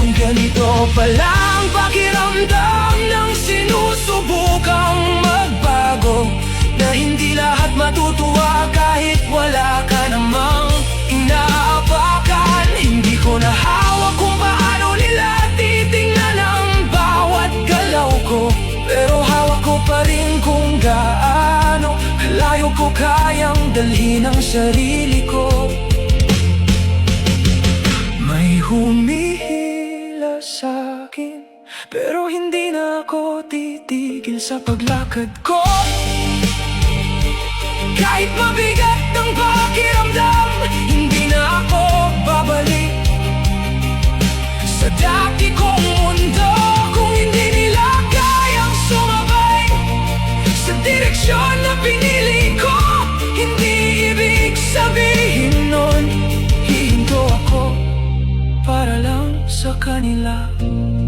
Kung ganito pala ang pakiramdam ng sinusubukang magbago, na hindi lahat matutuwa kahit wala ka namang inaapakan. Hindi ko na hawak kung paano nila titingnan ang bawat galaw ko, pero hawak ko pa rin kung gaano kalayo ko kayang dalhin ang sarili ko. May humihila sa'kin, pero hindi na ako titigil sa paglakad ko. Kahit mabigat ang pakiramdam, hindi na ako babalik sa dati kong mundo. Kung hindi nila kayang sumabay sa direksyon na pinili ko, hindi ibig sabihin nun hihinto ako para lang sa kanila.